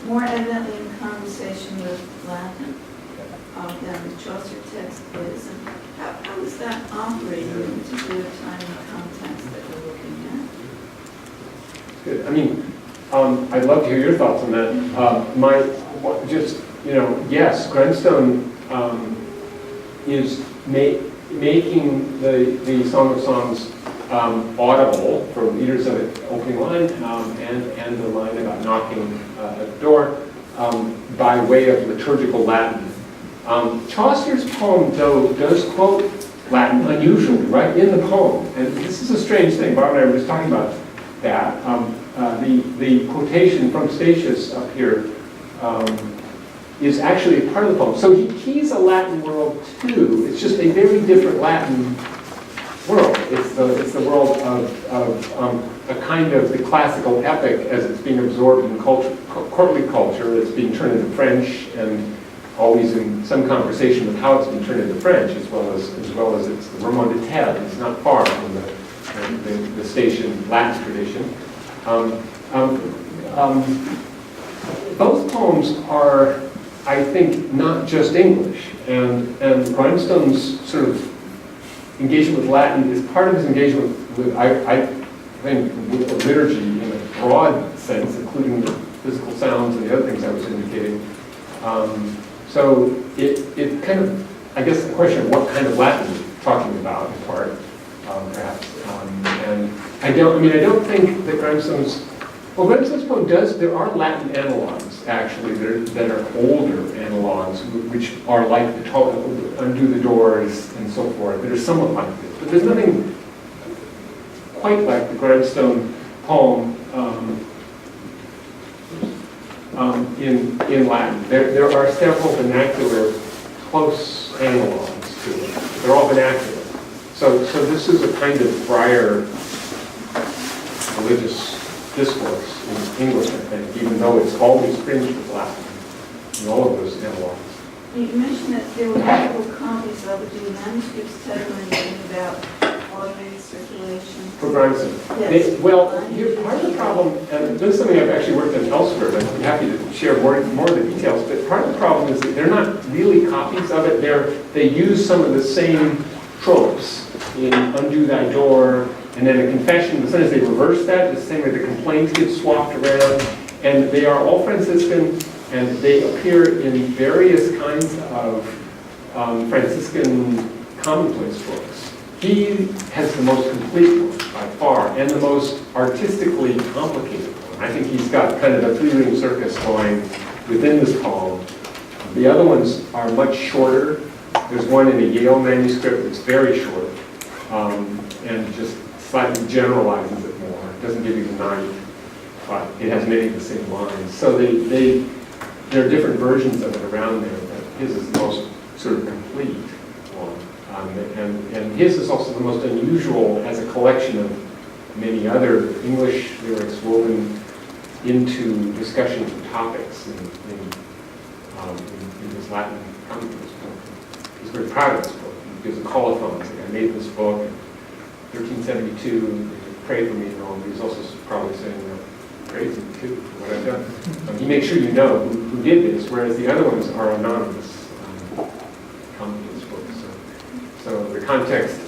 [SPEAKER 5] more evidently in conversation with Latin than the Chaucer text is. And how is that operating in the particular time and context that we're looking at?
[SPEAKER 1] Good. I mean, I'd love to hear your thoughts on that. Yes, Grindstone making the Song of Songs audible for readers of it, opening line, and the line about knocking at the door by way of liturgical Latin. Chaucer's poem, though, does quote Latin unusually, right, in the poem. And this is a strange thing. Barbara and I were just talking about that. The quotation from Statius up here is actually a part of the poem. So he's a Latin world too. It's just a very different Latin world. It's the world of a kind of the classical epic as it's being absorbed in courtly culture. It's being turned into French, and always in some conversation with how it's been turned into French, as well as it's the Roman de Tête. It's not far from the station Latin tradition. Both poems are, I think, not just English, and Rhinestone's sort of engagement with Latin is part of his engagement with, I think, with liturgy in a broad sense, including the physical sounds and the other things I was indicating. So it kind of, I guess, the question of what kind of Latin we're talking about in part, perhaps. And I don't think that Grimstone's poem does, there are Latin analogs, actually, that are older analogs, which are like the undo the doors and so forth, that are somewhat like this. But there's nothing quite like the Grimstone poem in Latin. There are several vernacular close analogs to it. They're all vernacular. So this is a kind of friar religious discourse in English, I think, even though it's always fringed with Latin in all of those analogs.
[SPEAKER 5] You mentioned that there were multiple copies of it. Do the manuscripts tell you anything about automated circulation?
[SPEAKER 1] For Grimstone.
[SPEAKER 5] Yes.
[SPEAKER 1] Well, here's part of the problem, and this is something I've actually worked on elsewhere, but I'm happy to share more of the details, but part of the problem is that they're not really copies of it. They use some of the same tropes in Undo Thy Door, and then a confession, but sometimes they reverse that, the same way the complaints get swapped around, and they are all Franciscan, and they appear in various kinds of Franciscan commonplace books. He has the most complete one by far, and the most artistically complicated one. I think he's got kind of a three-ring circus going within this poem. The other ones are much shorter. There's one in a Yale manuscript that's very short, and just slightly generalizes it more. It doesn't give you the night, but it has many of the same lines. So there are different versions of it around there, but his is the most sort of complete one. And his is also the most unusual as a collection of many other English lyrics woven into discussions of topics in his Latin commonplace book. He's very proud of this book. He gives a colophon saying, I made this book in 1372, pray for me and all. He's also probably saying, praise him too for what I've done. He makes sure you know who did this, whereas the other ones are anonymous commonplace books. So the context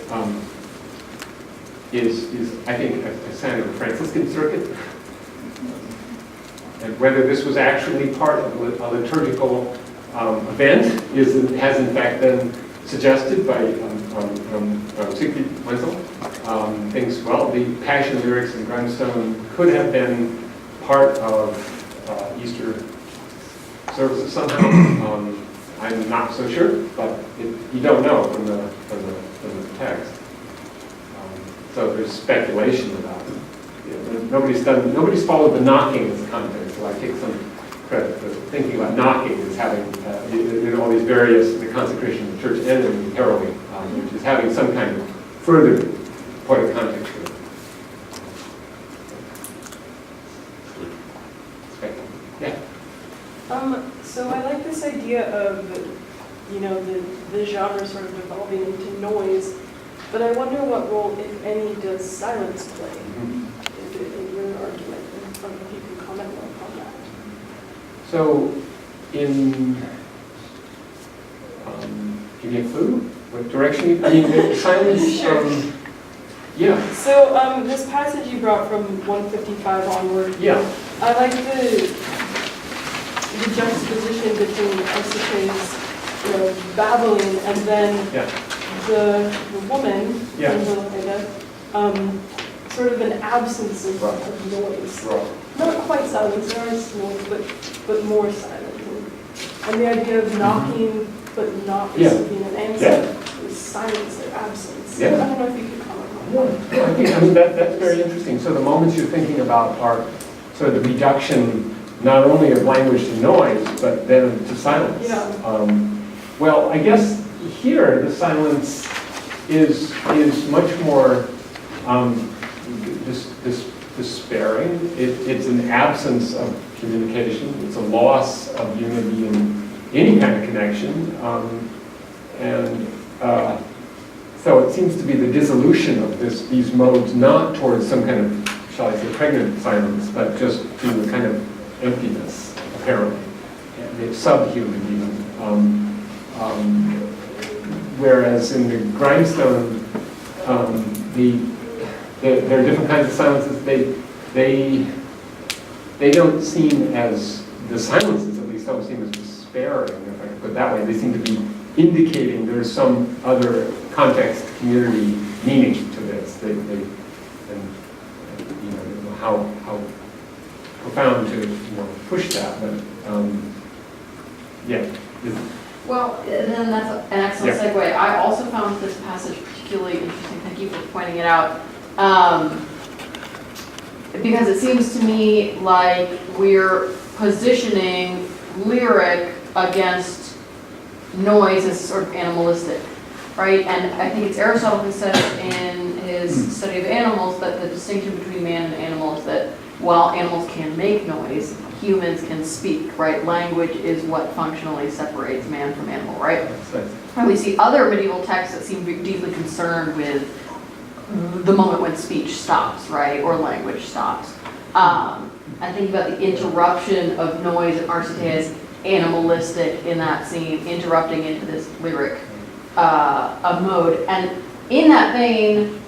[SPEAKER 1] is I think, a sign of the Franciscan circuit. And whether this was actually part of a liturgical event has in fact been suggested by Siegfried Wenzel. Thinks, well, the Passion lyrics in Grimstone could have been part of Easter services somehow. I'm not so sure, but you don't know from the text. So there's speculation about it. Nobody's followed the knocking as a context, so I take some credit for thinking about knocking as having all these various, the consecration of the church and the heralding, which is having some kind of further point of context for it.
[SPEAKER 6] Yeah. So I like this idea of, the genre sort of devolving into noise, but I wonder what role, if any, does silence play in your argument, and if you can comment more upon that.
[SPEAKER 1] So, give me a clue? What direction? Silence.
[SPEAKER 6] Sure.
[SPEAKER 1] Yeah.
[SPEAKER 6] So this passage you brought from 155 onward.
[SPEAKER 1] Yeah.
[SPEAKER 6] I like the juxtaposition between Arsace's babbling and then the woman,
[SPEAKER 1] Yeah.
[SPEAKER 6] sort of an absence of noise.
[SPEAKER 1] Right.
[SPEAKER 6] Not quite silence, there is noise, but more silence. And the idea of knocking, but not
[SPEAKER 1] Yeah.
[SPEAKER 6] receiving an answer, is silence or absence.
[SPEAKER 1] Yeah.
[SPEAKER 6] I don't know if you could comment on that.
[SPEAKER 1] Yeah, I mean, that's very interesting. So the moments you're thinking about are sort of the reduction, not only of language to noise, but then to silence.
[SPEAKER 6] Yeah.
[SPEAKER 1] Well, I guess here, the silence is much more despairing. It's an absence of communication. It's a loss of unity in any kind of connection. So it seems to be the dissolution of these modes, not towards some kind of, shall I say, pregnant silence, but just to a kind of emptiness, apparently. It's subhuman even. Whereas in the grindstone, there are different kinds of silences. They don't seem as, the silences at least don't seem as despairing, if I can put it that way. They seem to be indicating there's some other context, community meaning to this. And you know how profound to push that, but yeah.
[SPEAKER 7] Well, and then that's an excellent segue. I also found this passage particularly interesting. Thank you for pointing it out. Because it seems to me like we're positioning lyric against noise as sort of animalistic, right? And I think it's Aristotle who says in his study of animals that the distinction between man and animal is that while animals can make noise, humans can speak, right? Language is what functionally separates man from animal, right? And we see other medieval texts that seem deeply concerned with the moment when speech stops, right? Or language stops. I think about the interruption of noise and Arcite as animalistic in that scene, interrupting into this lyric mode. And in that vein,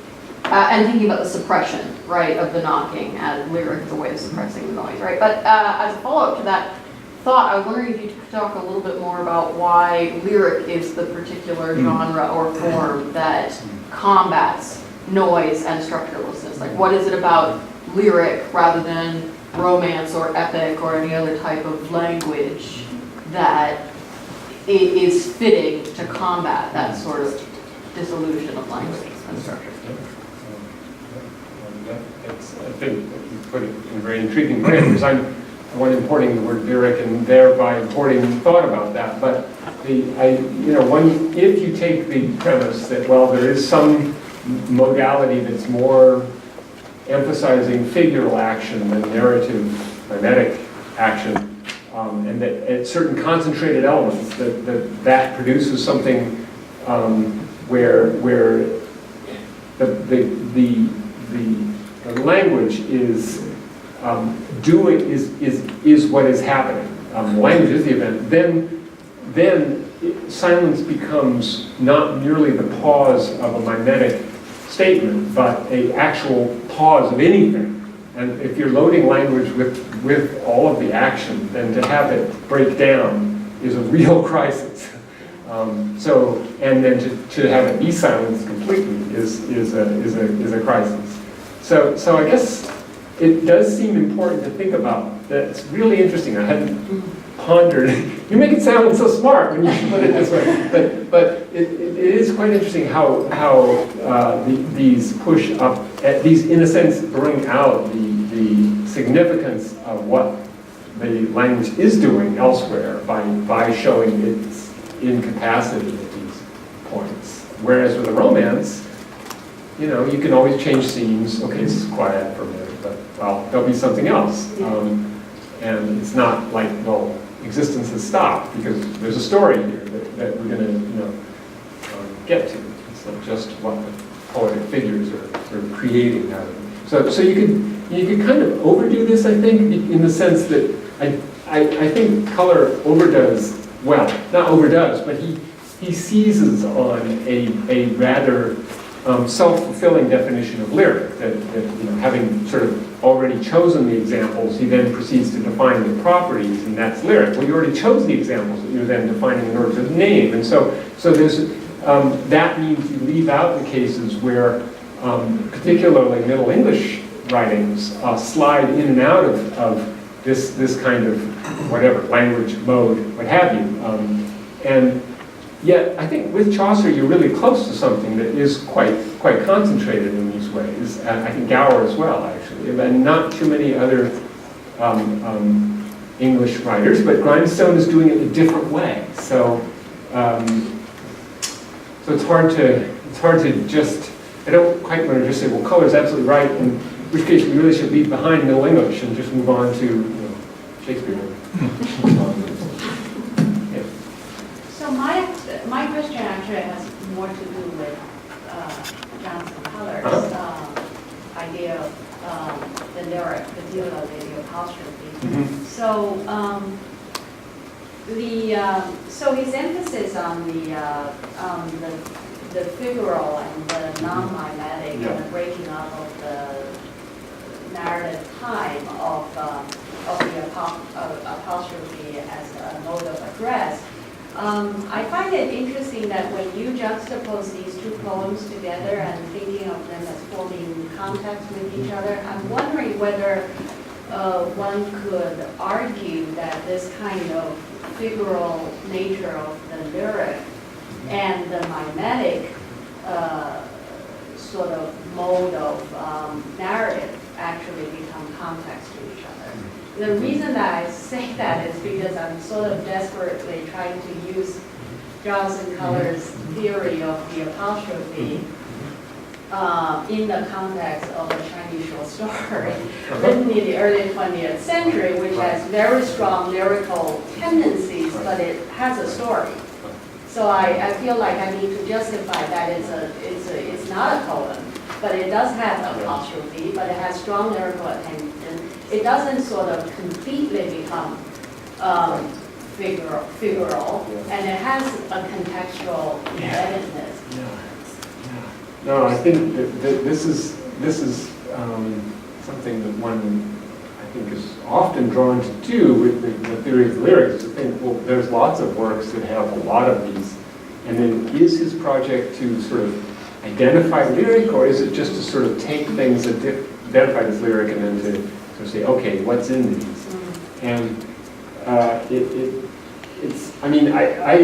[SPEAKER 7] and thinking about the suppression, right, of the knocking as lyric as a way of suppressing the noise, right? But as a follow-up to that thought, I was wondering if you could talk a little bit more about why lyric is the particular genre or form that combats noise and structurelessness. Like, what is it about lyric rather than romance or epic or any other type of language that is fitting to combat that sort of dissolution of language and structure?
[SPEAKER 1] I think you put it in a very intriguing way, because I'm the one importing the word lyric and thereby importing thought about that. But if you take the premise that, well, there is some modality that's more emphasizing figural action than narrative, mimetic action, and that at certain concentrated elements that produces something where the language is is what is happening. Language is the event. Then silence becomes not merely the pause of a mimetic statement, but an actual pause of anything. And if you're loading language with all of the action, then to have it break down is a real crisis. And then to have it be silenced completely is a crisis. So I guess it does seem important to think about. That's really interesting. I hadn't pondered. You make it sound so smart when you put it this way, but it is quite interesting how these push up. These, in a sense, bring out the significance of what the language is doing elsewhere by showing its incapacity at these points. Whereas with a romance, you can always change scenes. Okay, it's quiet for a minute, but well, there'll be something else. And it's not like, well, existence has stopped because there's a story here that we're going to, get to. It's not just what the poetic figures are sort of creating out of it. So you could kind of overdo this, I think, in the sense that I think Color overdoes, well, not overdoes, but he seizes on a rather self-fulfilling definition of lyric, that having sort of already chosen the examples, he then proceeds to define the properties, and that's lyric. Well, you already chose the examples that you're then defining in order to name, and so there's that means you leave out the cases where particularly Middle English writings slide in and out of this kind of whatever, language, mode, what have you. And yet, I think with Chaucer, you're really close to something that is quite concentrated in these ways. And I think Gower as well, actually. And not too many other English writers, but Grindstone is doing it a different way. So it's hard to just, I don't quite want to just say, well, color is absolutely right, in which case we really should leave behind Middle English and just move on to Shakespeare. Yeah.
[SPEAKER 7] So my question actually has more to do with Jonathan Coller's idea of the lyric, particularly the apostrophe.
[SPEAKER 1] Mm-hmm.
[SPEAKER 7] So so his emphasis on the figural and the non-mimetic and the breaking up of the narrative time of the apostrophe as a mode of address. I find it interesting that when you juxtapose these two poems together and thinking of them as forming context with each other, I'm wondering whether one could argue that this kind of figural nature of the lyric and the mimetic sort of mode of narrative actually become context to each other. The reason that I say that is because I'm sort of desperately trying to use Jonathan Coller's theory of the apostrophe in the context of a Chinese short story written in the early 20th century, which has very strong lyrical tendencies, but it has a story. So I feel like I need to justify that it's not a poem, but it does have apostrophe, but it has strong lyrical attention. It doesn't sort of completely become figural, and it has a contextual embeddedness.
[SPEAKER 1] No, I think that this is something that one, I think, is often drawn to do with the theory of the lyrics, to think, well, there's lots of works that have a lot of these, and then is his project to sort of identify lyric, or is it just to sort of take things that identified as lyric and then to sort of say, okay, what's in these? And it's, I mean, I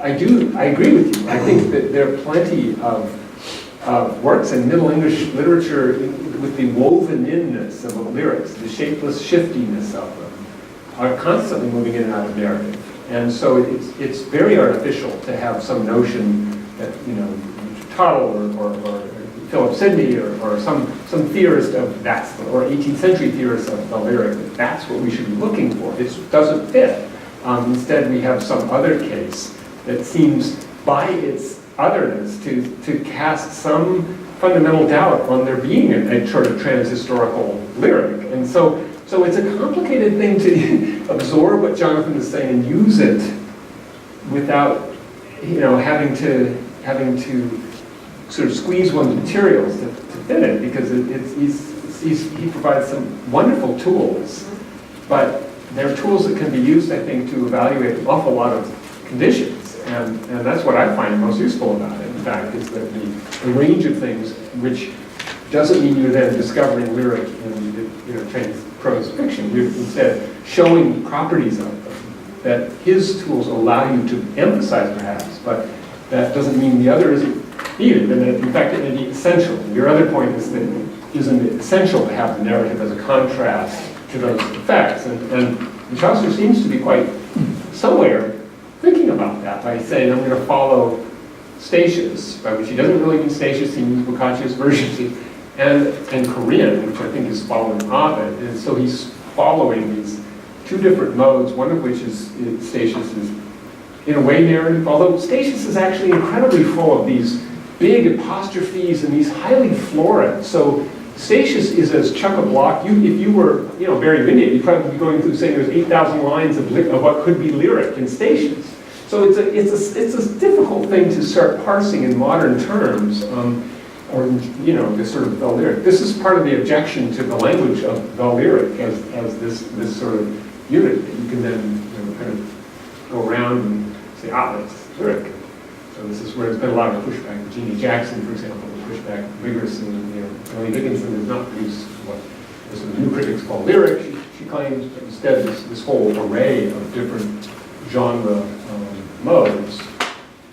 [SPEAKER 1] agree with you. I think that there are plenty of works in Middle English literature with the woven-inness of the lyrics, the shapeless shiftiness of them, are constantly moving in and out of narrative. And so it's very artificial to have some notion that, you know, Tuttle or Philip Sidney or some theorist of that, or 18th century theorist of the lyric, that's what we should be looking for. It doesn't fit. Instead, we have some other case that seems, by its otherness, to cast some fundamental doubt on there being a sort of transhistorical lyric. And so it's a complicated thing to absorb what Jonathan is saying and use it without, you know, having to sort of squeeze one's materials to fit it, because he provides some wonderful tools, but they're tools that can be used, I think, to evaluate an awful lot of conditions. And that's what I find most useful about it, in fact, is that the range of things, which doesn't mean you're then discovering lyric in Chinese prose fiction. You're instead showing properties of them that his tools allow you to emphasize, perhaps, but that doesn't mean the other isn't needed, and that, in fact, it may be essential. Your other point is that isn't it essential to have the narrative as a contrast to those effects? And Chaucer seems to be quite somewhere thinking about that by saying, I'm going to follow Statius, by which he doesn't really mean Statius, he means Boccaccio's version, and Korean, which I think is following Ovid. And so he's following these two different modes, one of which is Statius is in a way narrative, although Statius is actually incredibly full of these big apostrophes and these highly florid. So Statius is as chock-a-block. If you were, very Indian, you'd probably be going through saying there's 8,000 lines of what could be lyric in Statius. So it's a difficult thing to start parsing in modern terms, or this sort of the lyric. This is part of the objection to the language of the lyric as this sort of unit that you can then kind of go around and say, that's lyric. So this is where there's been a lot of pushback. Jeannie Jackson, for example, pushed back vigorously. Ellie Dickinson does not produce what the new critics call lyric, she claims, but instead this whole array of different genre modes.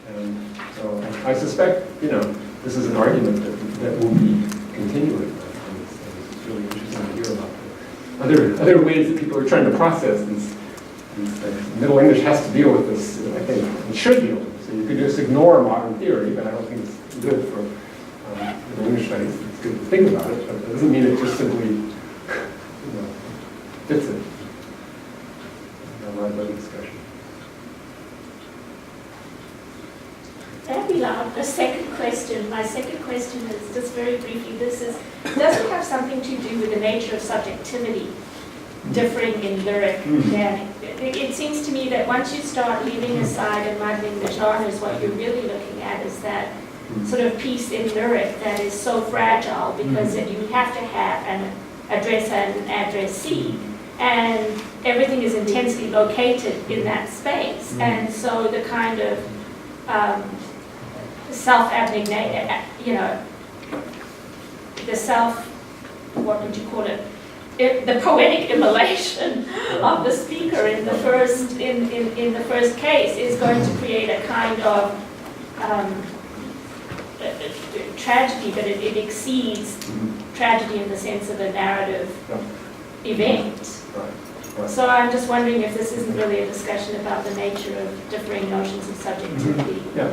[SPEAKER 1] And so I suspect, this is an argument that will be continuing. And it's really interesting to hear about other ways that people are trying to process these things. Middle English has to deal with this, I think, and should deal with this. So you could just ignore modern theory, but I don't think it's good for Middle English studies. It's good to think about it, but it doesn't mean it just simply fits it. A lot of other discussion.
[SPEAKER 3] That'd be loud. A second question. My second question is just very briefly. Does it have something to do with the nature of subjectivity differing in lyric than it seems to me that once you start leaving aside and muddling the genres, what you're really looking at is that sort of piece in lyric that is so fragile because you have to have an address and an addressee, and everything is intensely located in that space, and so the kind of self-abnegation, what would you call it? The poetic immolation of the speaker in the first in the first case is going to create a kind of tragedy, but it exceeds tragedy in the sense of a narrative event.
[SPEAKER 1] Right.
[SPEAKER 3] So I'm just wondering if this isn't really a discussion about the nature of differing notions of subjectivity.
[SPEAKER 1] Yeah.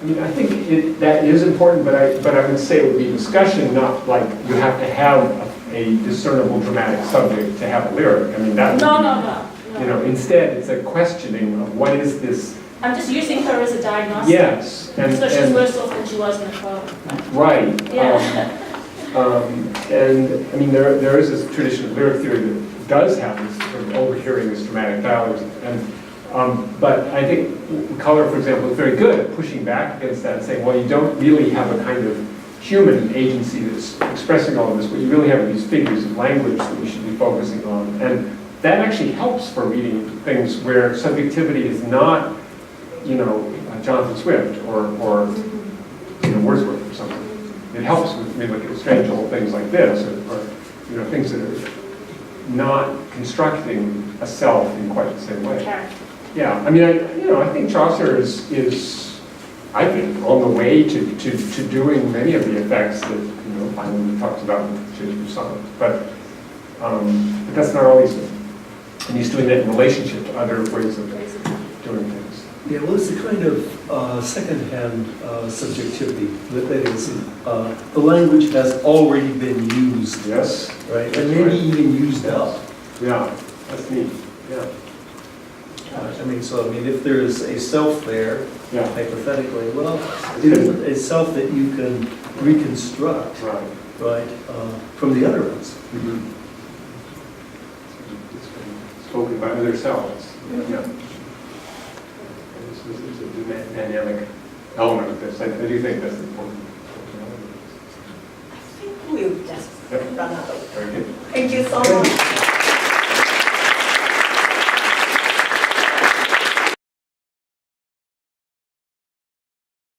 [SPEAKER 1] I mean, I think that is important, but I would say it would be discussion, not like you have to have a discernible dramatic subject to have a lyric. I mean, that.
[SPEAKER 3] No.
[SPEAKER 1] Instead, it's a questioning of what is this.
[SPEAKER 3] I'm just using her as a diagnostic.
[SPEAKER 1] Yes,
[SPEAKER 3] So she's worse off than she was in the poem.
[SPEAKER 1] Right.
[SPEAKER 3] Yeah.
[SPEAKER 1] And I mean, there is this tradition of lyric theory that does have this sort of overhearing this dramatic dialogue, but I think color, for example, is very good at pushing back against that and saying, well, you don't really have a kind of human agency that's expressing all of this. What you really have are these figures of language that we should be focusing on, and that actually helps for reading things where subjectivity is not, Jonathan Swift or Wordsworth or something. It helps with me look at strange old things like this, or things that are not constructing a self in quite the same way. Yeah, I mean, I think Chaucer is I think on the way to doing many of the effects that Penn talks about with Shakespeare's sonnets, but that's not always it. And he's doing that in relationship to other ways of doing things.
[SPEAKER 2] Yeah, well, it's a kind of second-hand subjectivity. That is, the language has already been used.
[SPEAKER 1] Yes.
[SPEAKER 2] Right, and maybe even used up.
[SPEAKER 1] Yeah, that's neat. Yeah.
[SPEAKER 2] If there is a self there,
[SPEAKER 1] Yeah.
[SPEAKER 2] hypothetically, well, it isn't a self that you can reconstruct,
[SPEAKER 1] Right.
[SPEAKER 2] from the utterance.
[SPEAKER 1] Mm-hmm. It's spoken by other selves. Yeah. This is a dynamic element of this. I do think that's important.
[SPEAKER 8] I think we've just run out of.
[SPEAKER 1] Very good.
[SPEAKER 8] Thank you so much.